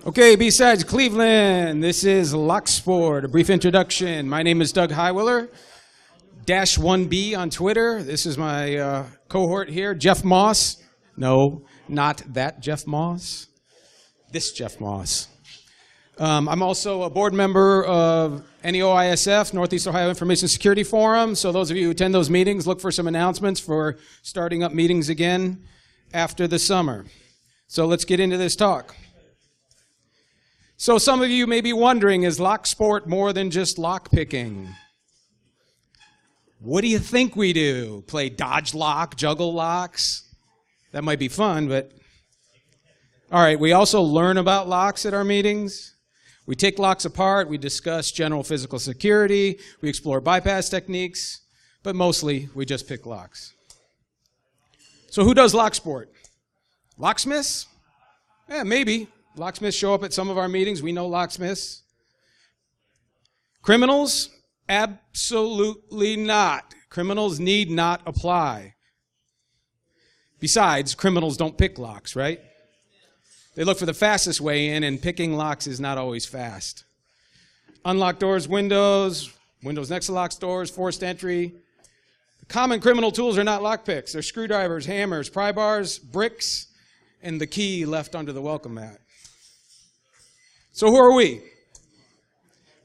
Okay, BSides Cleveland, this is Locksport. A brief introduction. My name is Doug Hiwiller, -1B on Twitter. This is my cohort here, Jeff Moss. No, not that Jeff Moss. This Jeff Moss. I'm also a board member of NEOISF, Northeast Ohio Information Security Forum. So those of you who attend those meetings, look for some announcements for starting up meetings again after the summer. So let's get into this talk. So some of you may be wondering, is Locksport more than just lock picking? What do you think we do? Play dodge lock, juggle locks? That might be fun, but... All right, we also learn about locks at our meetings. We take locks apart, we discuss general physical security, we explore bypass techniques, but mostly we just pick locks. So who does Locksport? Locksmiths? Yeah, maybe. Locksmiths show up at some of our meetings. We know locksmiths. Criminals? Absolutely not. Criminals need not apply. Besides, criminals don't pick locks, right? They look for the fastest way in, and picking locks is not always fast. Unlock doors, windows next to locked doors, forced entry. The common criminal tools are not lockpicks. They're screwdrivers, hammers, pry bars, bricks, and the key left under the welcome mat. So who are we?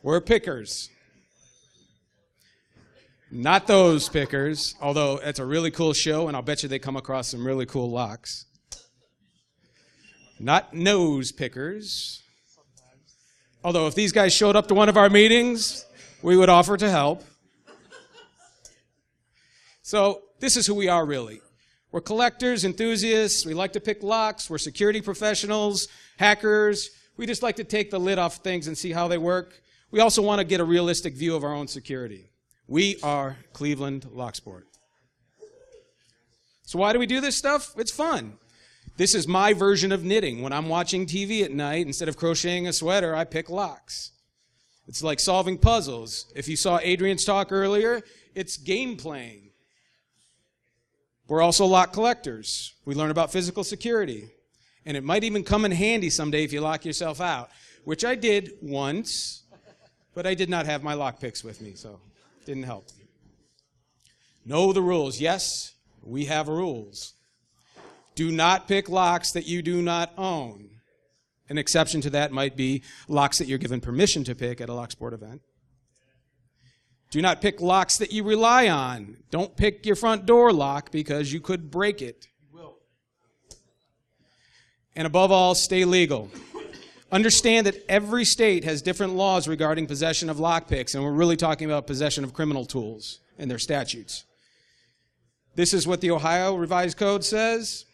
We're pickers. Not those pickers, although it's a really cool show, and I'll bet you they come across some really cool locks. Not nose pickers. Although if these guys showed up to one of our meetings, we would offer to help. So this is who we are really. We're collectors, enthusiasts. We like to pick locks. We're security professionals, hackers. We just like to take the lid off things and see how they work. We also want to get a realistic view of our own security. We are Cleveland Locksport. So why do we do this stuff? It's fun. This is my version of knitting. When I'm watching TV at night, instead of crocheting a sweater, I pick locks. It's like solving puzzles. If you saw Adrian's talk earlier, it's game playing. We're also lock collectors. We learn about physical security. And it might even come in handy someday if you lock yourself out, which I did once, but I did not have my lock picks with me, so it didn't help. Know the rules. Yes, we have rules. Do not pick locks that you do not own. An exception to that might be locks that you're given permission to pick at a Locksport event. Do not pick locks that you rely on. Don't pick your front door lock because you could break it. You will. And above all, stay legal. Understand that every state has different laws regarding possession of lockpicks, and we're really talking about possession of criminal tools and their statutes. This is what the Ohio Revised Code says.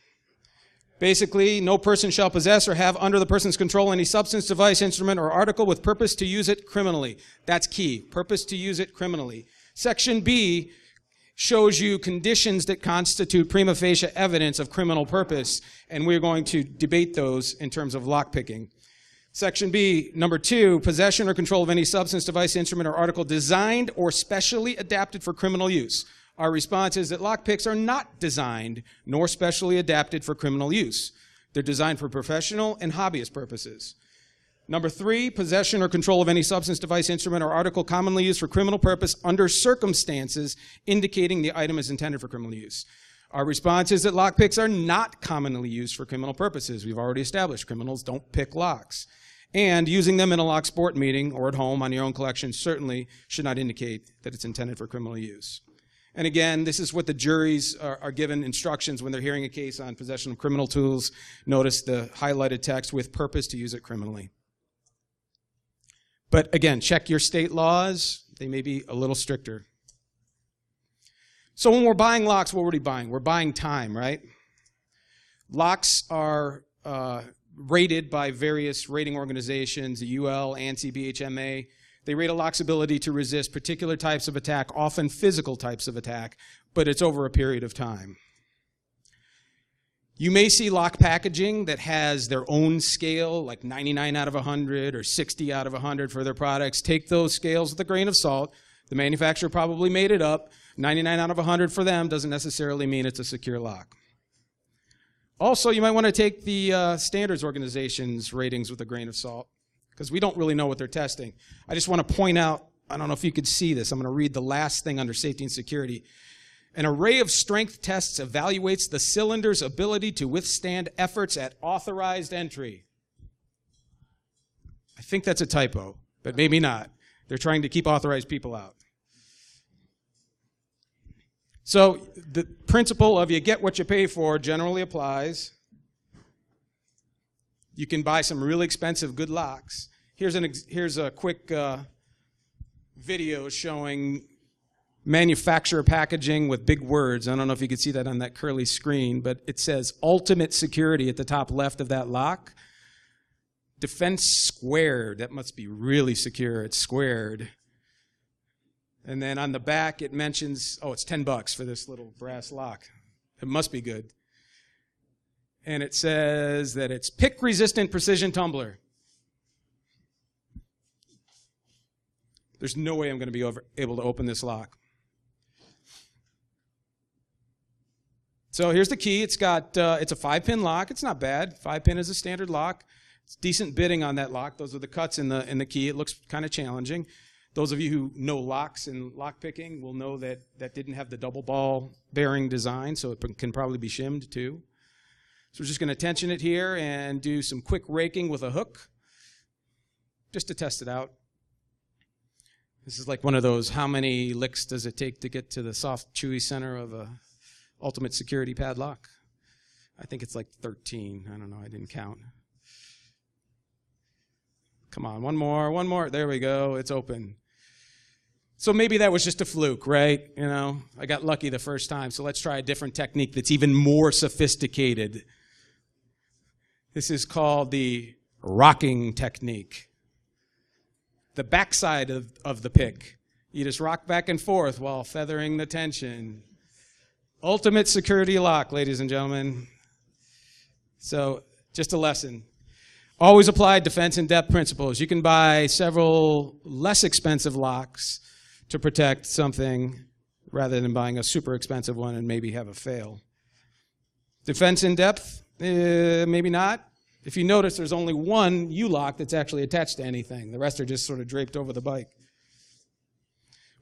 Basically, no person shall possess or have under the person's control any substance, device, instrument, or article with purpose to use it criminally. That's key. Purpose to use it criminally. Section B shows you conditions that constitute prima facie evidence of criminal purpose, and we're going to debate those in terms of lockpicking. Section B, number 2, possession or control of any substance, device, instrument, or article designed or specially adapted for criminal use. Our response is that lockpicks are not designed nor specially adapted for criminal use. They're designed for professional and hobbyist purposes. Number 3, possession or control of any substance, device, instrument, or article commonly used for criminal purpose under circumstances indicating the item is intended for criminal use. Our response is that lockpicks are not commonly used for criminal purposes. We've already established criminals don't pick locks. And using them in a Locksport meeting or at home on your own collection certainly should not indicate that it's intended for criminal use. And again, this is what the juries are given instructions when they're hearing a case on possession of criminal tools. Notice the highlighted text, with purpose to use it criminally. But again, check your state laws. They may be a little stricter. So when we're buying locks, what are we buying? We're buying time, right? Locks are rated by various rating organizations, the UL, ANSI, BHMA. They rate a lock's ability to resist particular types of attack, often physical types of attack, but it's over a period of time. You may see lock packaging that has their own scale, like 99 out of 100 or 60 out of 100 for their products. Take those scales with a grain of salt. The manufacturer probably made it up. 99 out of 100 for them doesn't necessarily mean it's a secure lock. Also, you might want to take the standards organization's ratings with a grain of salt, because we don't really know what they're testing. I just want to point out, I don't know if you could see this. I'm going to read the last thing under safety and security. An array of strength tests evaluates the cylinder's ability to withstand efforts at authorized entry. I think that's a typo, but maybe not. They're trying to keep authorized people out. So the principle of you get what you pay for generally applies. You can buy some really expensive good locks. Here's a quick video showing manufacturer packaging with big words. I don't know if you can see that on that curly screen, but it says ultimate security at the top left of that lock. Defense squared. That must be really secure. It's squared. And then on the back, it mentions, oh, it's $10 for this little brass lock. It must be good. And it says that it's pick-resistant precision tumbler. There's no way I'm going to be able to open this lock. So here's the key. It's got, it's a 5-pin lock. It's not bad. 5-pin is a standard lock. It's decent bitting on that lock. Those are the cuts in the key. It looks kind of challenging. Those of you who know locks and lock picking will know that that didn't have the double ball bearing design, so it can probably be shimmed too. So we're just going to tension it here and do some quick raking with a hook just to test it out. This is like one of those, how many licks does it take to get to the soft, chewy center of a ultimate security padlock? I think it's like 13. I don't know. I didn't count. Come on, one more. There we go. It's open. So maybe that was just a fluke, right? You know, I got lucky the first time, so let's try a different technique that's even more sophisticated. This is called the rocking technique. The backside of the pick. You just rock back and forth while feathering the tension. Ultimate security lock, ladies and gentlemen. So, just a lesson. Always apply defense in depth principles. You can buy several less expensive locks to protect something rather than buying a super expensive one and maybe have a fail. Defense in depth? Maybe not. If you notice, there's only one U-lock that's actually attached to anything. The rest are just sort of draped over the bike.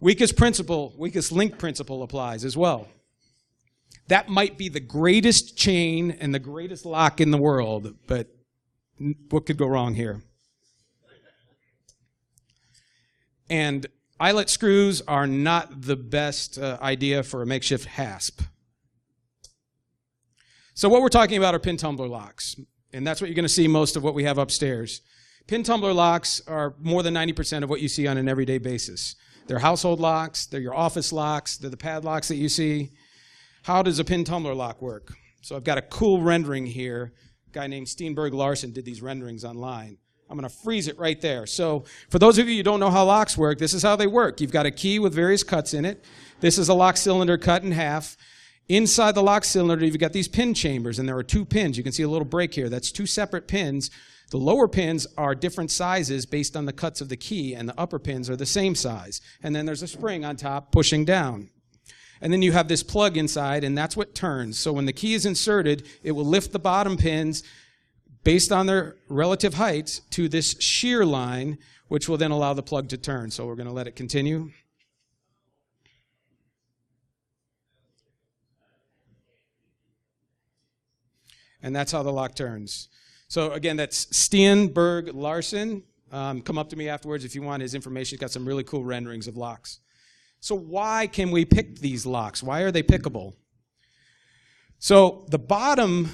Weakest link principle applies as well. That might be the greatest chain and the greatest lock in the world, but what could go wrong here? And eyelet screws are not the best idea for a makeshift hasp. So what we're talking about are pin-tumbler locks. And that's what you're going to see most of what we have upstairs. Pin-tumbler locks are more than 90% of what you see on an everyday basis. They're household locks. They're your office locks. They're the padlocks that you see. How does a pin-tumbler lock work? So I've got a cool rendering here. A guy named Steenberg Larson did these renderings online. I'm going to freeze it right there. So for those of you who don't know how locks work, this is how they work. You've got a key with various cuts in it. This is a lock cylinder cut in half. Inside the lock cylinder, you've got these pin chambers, and there are 2 pins. You can see a little break here. That's 2 separate pins. The lower pins are different sizes based on the cuts of the key, and the upper pins are the same size. And then there's a spring on top pushing down. And then you have this plug inside, and that's what turns. So when the key is inserted, it will lift the bottom pins based on their relative heights to this shear line, which will then allow the plug to turn. So we're going to let it continue. And that's how the lock turns. So again, that's Steenberg Larson. Come up to me afterwards if you want his information. He's got some really cool renderings of locks. So why can we pick these locks? Why are they pickable? So the bottom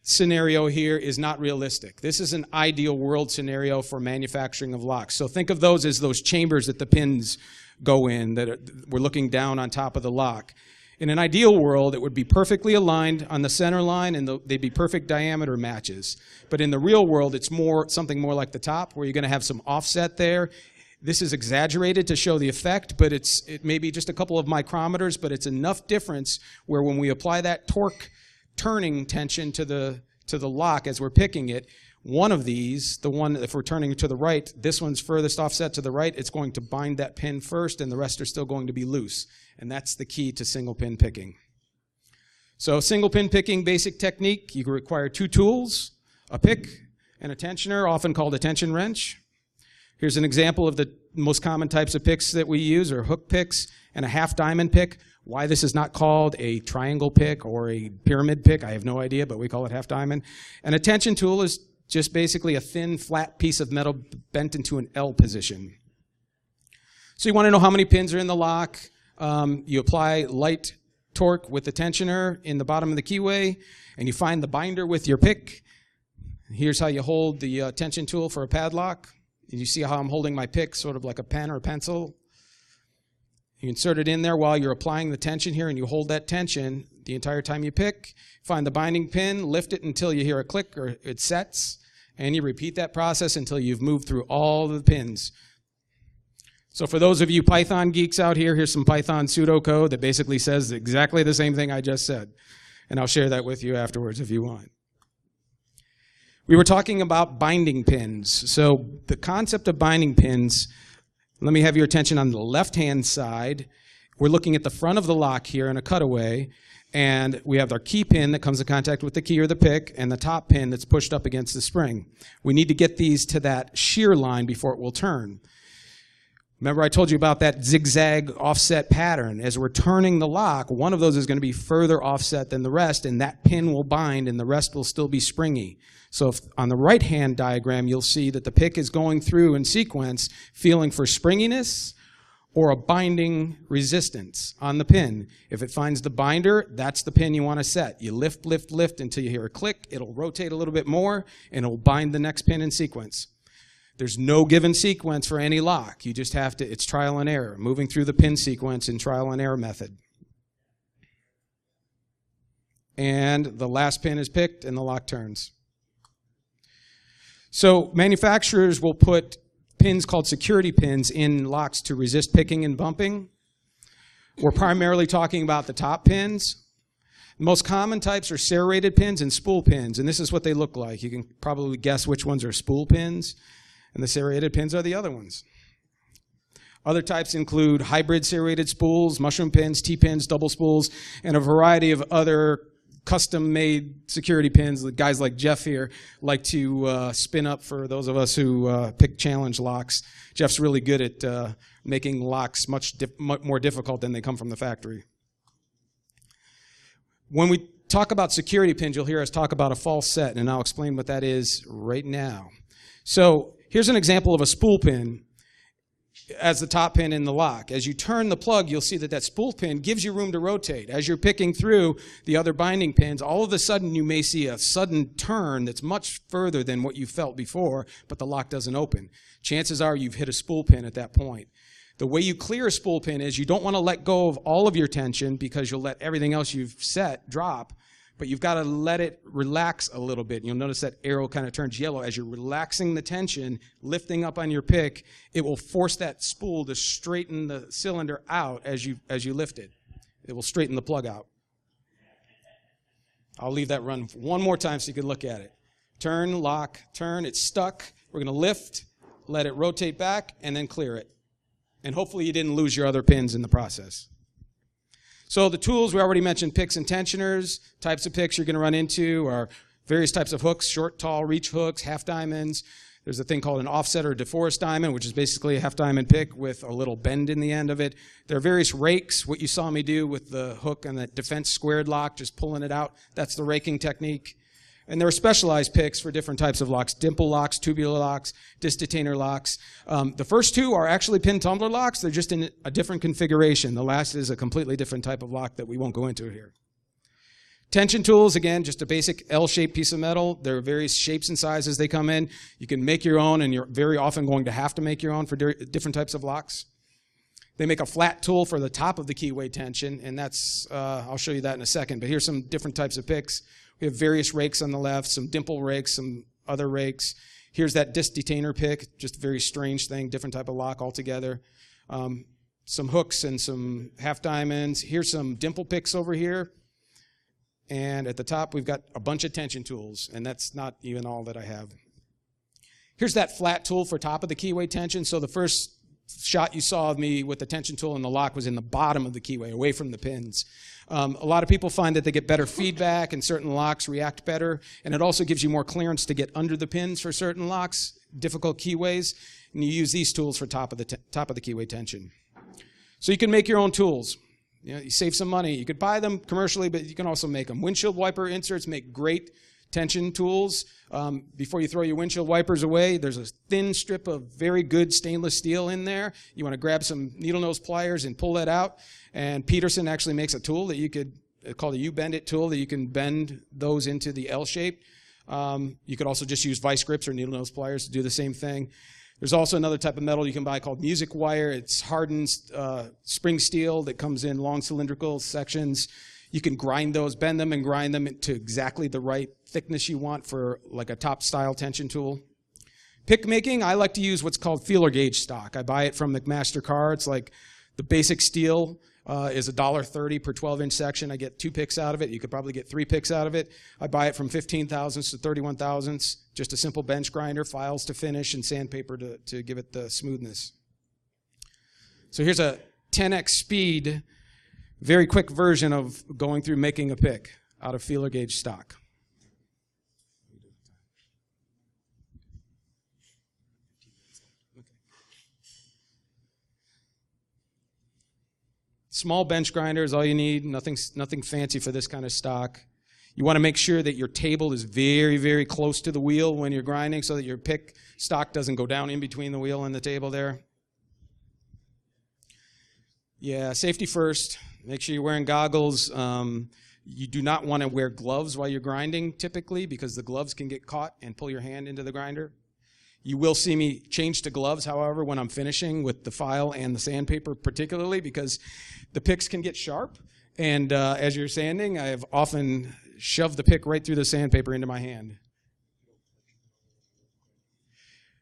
scenario here is not realistic. This is an ideal world scenario for manufacturing of locks. So think of those as those chambers that the pins go in, that we're looking down on top of the lock. In an ideal world, it would be perfectly aligned on the center line, and they'd be perfect diameter matches. But in the real world, it's something more like the top, where you're going to have some offset there. This is exaggerated to show the effect, but it may be just a couple of micrometers, but it's enough difference where when we apply that torque turning tension to the lock as we're picking it, one of these, the one if we're turning to the right, this one's furthest offset to the right, it's going to bind that pin first, and the rest are still going to be loose. And that's the key to single pin picking. So single pin picking basic technique, you require 2 tools, a pick and a tensioner, often called a tension wrench. Here's an example of the most common types of picks that we use, are hook picks and a half diamond pick. Why this is not called a triangle pick or a pyramid pick, I have no idea, but we call it half diamond. And a tension tool is just basically a thin, flat piece of metal bent into an L position. So you want to know how many pins are in the lock. You apply light torque with the tensioner in the bottom of the keyway, and you find the binder with your pick. Here's how you hold the tension tool for a padlock. And you see how I'm holding my pick, sort of like a pen or a pencil. You insert it in there while you're applying the tension here, and you hold that tension the entire time you pick. Find the binding pin, lift it until you hear a click or it sets, and you repeat that process until you've moved through all the pins. So for those of you Python geeks out here, here's some Python pseudocode that basically says exactly the same thing I just said. And I'll share that with you afterwards if you want. We were talking about binding pins. So the concept of binding pins, let me have your attention on the left-hand side. We're looking at the front of the lock here in a cutaway, and we have our key pin that comes in contact with the key or the pick, and the top pin that's pushed up against the spring. We need to get these to that shear line before it will turn. Remember I told you about that zigzag offset pattern. As we're turning the lock, one of those is going to be further offset than the rest, and that pin will bind and the rest will still be springy. So if, on the right-hand diagram, you'll see that the pick is going through in sequence, feeling for springiness or a binding resistance on the pin. If it finds the binder, that's the pin you want to set. You lift, lift, lift until you hear a click. It'll rotate a little bit more, and it'll bind the next pin in sequence. There's no given sequence for any lock. You just have to, it's trial and error, moving through the pin sequence in trial and error method. And the last pin is picked and the lock turns. So manufacturers will put pins called security pins in locks to resist picking and bumping. We're primarily talking about the top pins. The most common types are serrated pins and spool pins, and this is what they look like. You can probably guess which ones are spool pins, and the serrated pins are the other ones. Other types include hybrid serrated spools, mushroom pins, T-pins, double spools, and a variety of other custom-made security pins that guys like Jeff here like to spin up for those of us who pick challenge locks. Jeff's really good at making locks much more difficult than they come from the factory. When we talk about security pins, you'll hear us talk about a false set, and I'll explain what that is right now. So here's an example of a spool pin as the top pin in the lock. As you turn the plug, you'll see that that spool pin gives you room to rotate. As you're picking through the other binding pins, all of a sudden you may see a sudden turn that's much further than what you felt before, but the lock doesn't open. Chances are you've hit a spool pin at that point. The way you clear a spool pin is you don't want to let go of all of your tension because you'll let everything else you've set drop, but you've got to let it relax a little bit. You'll notice that arrow kind of turns yellow. As you're relaxing the tension, lifting up on your pick, it will force that spool to straighten the cylinder out as you lift it. It will straighten the plug out. I'll leave that run one more time so you can look at it. Turn, lock, turn. It's stuck. We're going to lift, let it rotate back, and then clear it. And hopefully you didn't lose your other pins in the process. So the tools, we already mentioned picks and tensioners. Types of picks you're going to run into are various types of hooks, short, tall, reach hooks, half diamonds. There's a thing called an offset or DeForest diamond, which is basically a half diamond pick with a little bend in the end of it. There are various rakes, what you saw me do with the hook and the defense squared lock, just pulling it out. That's the raking technique. And there are specialized picks for different types of locks, dimple locks, tubular locks, disc detainer locks. The first two are actually pin-tumbler locks. They're just in a different configuration. The last is a completely different type of lock that we won't go into here. Tension tools, again, just a basic L-shaped piece of metal. There are various shapes and sizes they come in. You can make your own, and you're very often going to have to make your own for different types of locks. They make a flat tool for the top of the keyway tension, and that's, I'll show you that in a second, but here's some different types of picks. We have various rakes on the left, some dimple rakes, some other rakes. Here's that disc detainer pick, just a very strange thing, different type of lock altogether. Some hooks and some half diamonds. Here's some dimple picks over here. And at the top, we've got a bunch of tension tools, and that's not even all that I have. Here's that flat tool for top of the keyway tension. So the first shot you saw of me with the tension tool and the lock was in the bottom of the keyway, away from the pins. A lot of people find that they get better feedback and certain locks react better, and it also gives you more clearance to get under the pins for certain locks, difficult keyways, and you use these tools for top of the keyway tension. So you can make your own tools. You know, you save some money. You could buy them commercially, but you can also make them. Windshield wiper inserts make great tension tools. Before you throw your windshield wipers away, there's a thin strip of very good stainless steel in there. You want to grab some needle nose pliers and pull that out. And Peterson actually makes a tool that you could, called a U-bend-it tool, that you can bend those into the L shape. You could also just use vice grips or needle nose pliers to do the same thing. There's also another type of metal you can buy called music wire. It's hardened spring steel that comes in long cylindrical sections. You can grind those, bend them and grind them to exactly the right thickness you want for like a top style tension tool. Pick making, I like to use what's called feeler gauge stock. I buy it from McMaster Carr. It's like the basic steel is $1.30 per 12-inch section. I get 2 picks out of it. You could probably get 3 picks out of it. I buy it from 15 thousandths to 31 thousandths. Just a simple bench grinder, files to finish, and sandpaper to give it the smoothness. So here's a 10x speed, very quick version of going through making a pick out of feeler gauge stock. Small bench grinder is all you need. Nothing fancy for this kind of stock. You want to make sure that your table is very, very close to the wheel when you're grinding so that your pick stock doesn't go down in between the wheel and the table there. Yeah, safety first. Make sure you're wearing goggles. You do not want to wear gloves while you're grinding typically because the gloves can get caught and pull your hand into the grinder. You will see me change to gloves, however, when I'm finishing with the file and the sandpaper particularly because the picks can get sharp. And as you're sanding, I have often shoved the pick right through the sandpaper into my hand.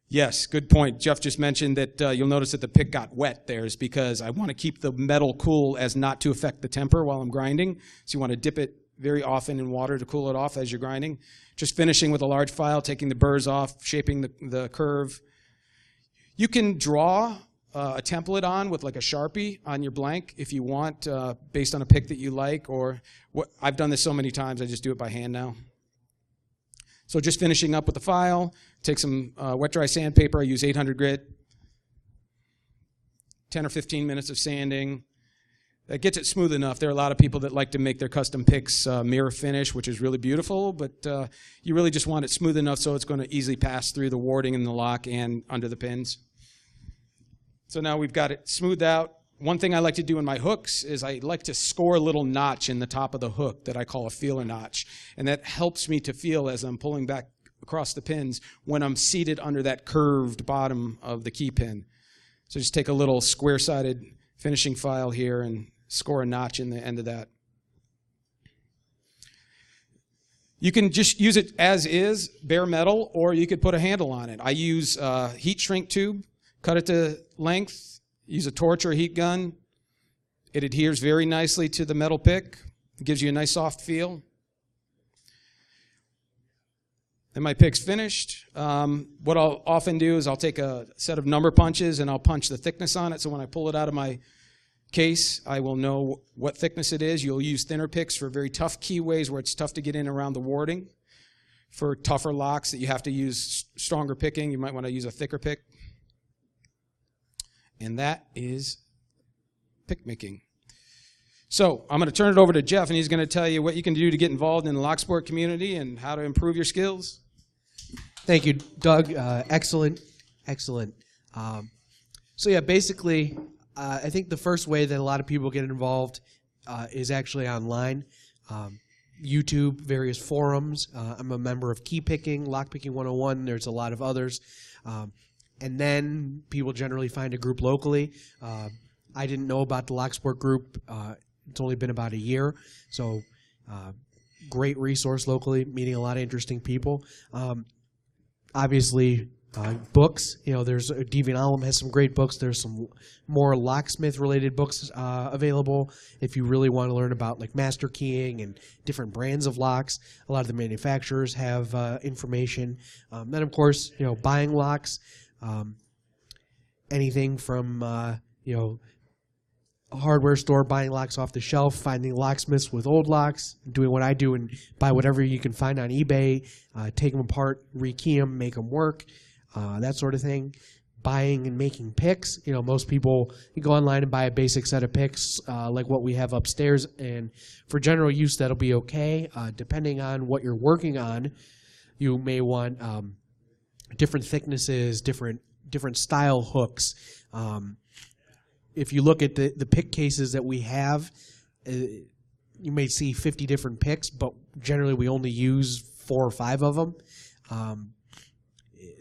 Yes, good point. Jeff just mentioned that you'll notice that the pick got wet there is because I want to keep the metal cool as not to affect the temper while I'm grinding. So you want to dip it very often in water to cool it off as you're grinding. Just finishing with a large file, taking the burrs off, shaping the curve. You can draw a template on with like a Sharpie on your blank if you want, based on a pick that you like. Or I've done this so many times, I just do it by hand now. So just finishing up with the file, take some wet dry sandpaper. I use 800 grit. 10 or 15 minutes of sanding. That gets it smooth enough. There are a lot of people that like to make their custom picks mirror finish, which is really beautiful, but you really just want it smooth enough so it's going to easily pass through the warding in the lock and under the pins. So now we've got it smoothed out. One thing I like to do in my hooks is I like to score a little notch in the top of the hook that I call a feeler notch, and that helps me to feel as I'm pulling back across the pins when I'm seated under that curved bottom of the key pin. So just take a little square-sided finishing file here and score a notch in the end of that. You can just use it as is, bare metal, or you could put a handle on it. I use a heat shrink tube, cut it to length, use a torch or a heat gun. It adheres very nicely to the metal pick. It gives you a nice soft feel. Then my pick's finished. What I'll often do is I'll take a set of number punches and I'll punch the thickness on it, so when I pull it out of my case, I will know what thickness it is. You'll use thinner picks for very tough keyways where it's tough to get in around the warding. For tougher locks that you have to use stronger picking, you might want to use a thicker pick. And that is pick making. So I'm going to turn it over to Jeff, and he's going to tell you what you can do to get involved in the Locksport community and how to improve your skills. Thank you, Doug. Excellent. So yeah, basically, I think the first way that a lot of people get involved is actually online. YouTube, various forums. I'm a member of Key Picking, Lockpicking 101. There's a lot of others. And then people generally find a group locally. I didn't know about the Locksport group. It's only been about a year. So great resource locally, meeting a lot of interesting people. Obviously, books. You know, there's Deviant has some great books. There's some more locksmith-related books available if you really want to learn about like master keying and different brands of locks. A lot of the manufacturers have information. Then, of course, you know, buying locks. anything from you know, a hardware store, buying locks off the shelf, finding locksmiths with old locks, doing what I do and buy whatever you can find on eBay, take them apart, rekey them, make them work, that sort of thing. Buying and making picks. You know, most people, you go online and buy a basic set of picks like what we have upstairs, and for general use that'll be okay. Depending on what you're working on, you may want different thicknesses, different style hooks. If you look at the pick cases that we have, you may see 50 different picks, but generally we only use 4 or 5 of them.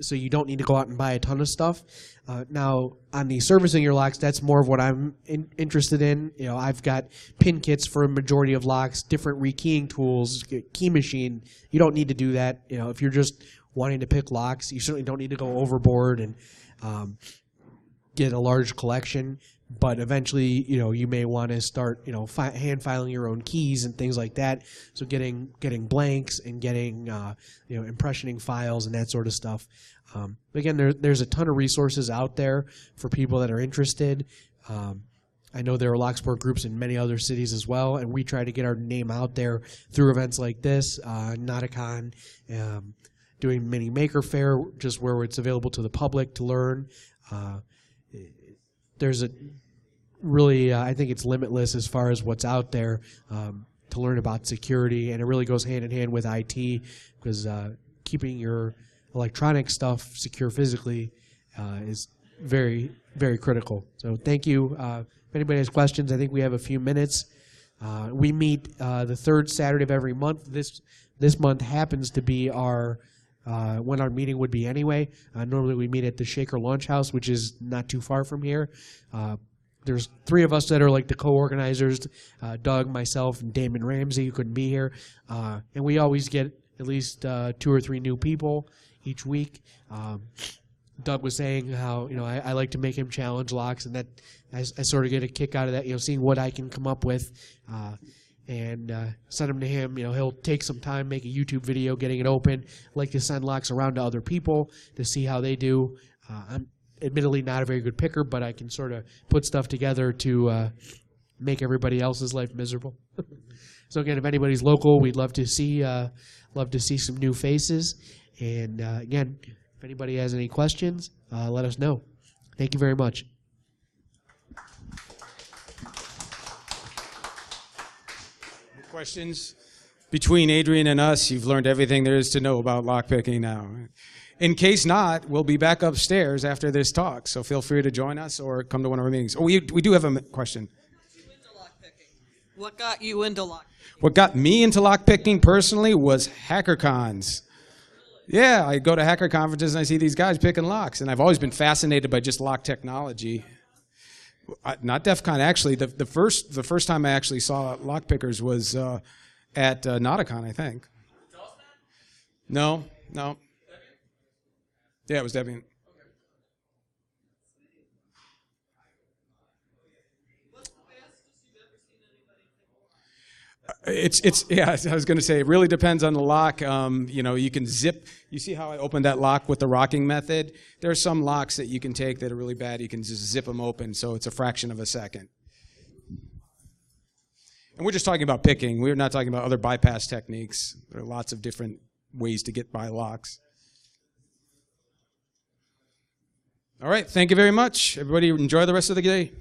So you don't need to go out and buy a ton of stuff. Now, on the servicing your locks, that's more of what I'm interested in. You know, I've got pin kits for a majority of locks, different rekeying tools, key machine. You don't need to do that. You know, if you're just wanting to pick locks, you certainly don't need to go overboard and get a large collection. But eventually, you know, you may want to start, you know, hand filing your own keys and things like that. So getting blanks and getting, you know, impressioning files and that sort of stuff. Again, there's a ton of resources out there for people that are interested. I know there are Locksport groups in many other cities as well, and we try to get our name out there through events like this, Nauticon, doing Mini Maker Fair, just where it's available to the public to learn. There's a really, I think it's limitless as far as what's out there to learn about security, and it really goes hand in hand with IT because keeping your electronic stuff secure physically is very, very critical. So thank you. If anybody has questions, I think we have a few minutes. We meet the 3rd Saturday of every month. This month happens to be our when our meeting would be anyway. Normally we meet at the Shaker Launch House, which is not too far from here. There's 3 of us that are like the co-organizers, Doug, myself, and Damon Ramsey, who couldn't be here. And we always get at least 2 or 3 new people each week. Doug was saying how, you know, I like to make him challenge locks, and that I sort of get a kick out of that, you know, seeing what I can come up with. And send them to him. You know, he'll take some time, make a YouTube video, getting it open. I like to send locks around to other people to see how they do. I'm admittedly not a very good picker, but I can sort of put stuff together to make everybody else's life miserable. So again, if anybody's local, we'd love to see some new faces. And again, if anybody has any questions, let us know. Thank you very much. Questions? Between Adrian and us, you've learned everything there is to know about lockpicking now. In case not, we'll be back upstairs after this talk, so feel free to join us or come to one of our meetings. Oh, we do have a question. What got you into lockpicking? What got me into lockpicking personally was hacker cons. Yeah, I go to hacker conferences and I see these guys picking locks, and I've always been fascinated by just lock technology. Not DEF CON, actually. The first time I actually saw lock pickers was at Nauticon, I think. No. Yeah, it was Debian. Yeah, I was going to say, it really depends on the lock. You know, you can zip. You see how I opened that lock with the rocking method? There are some locks that you can take that are really bad. You can just zip them open, so it's a fraction of a second. And we're just talking about picking. We're not talking about other bypass techniques. There are lots of different ways to get by locks. All right, thank you very much. Everybody enjoy the rest of the day.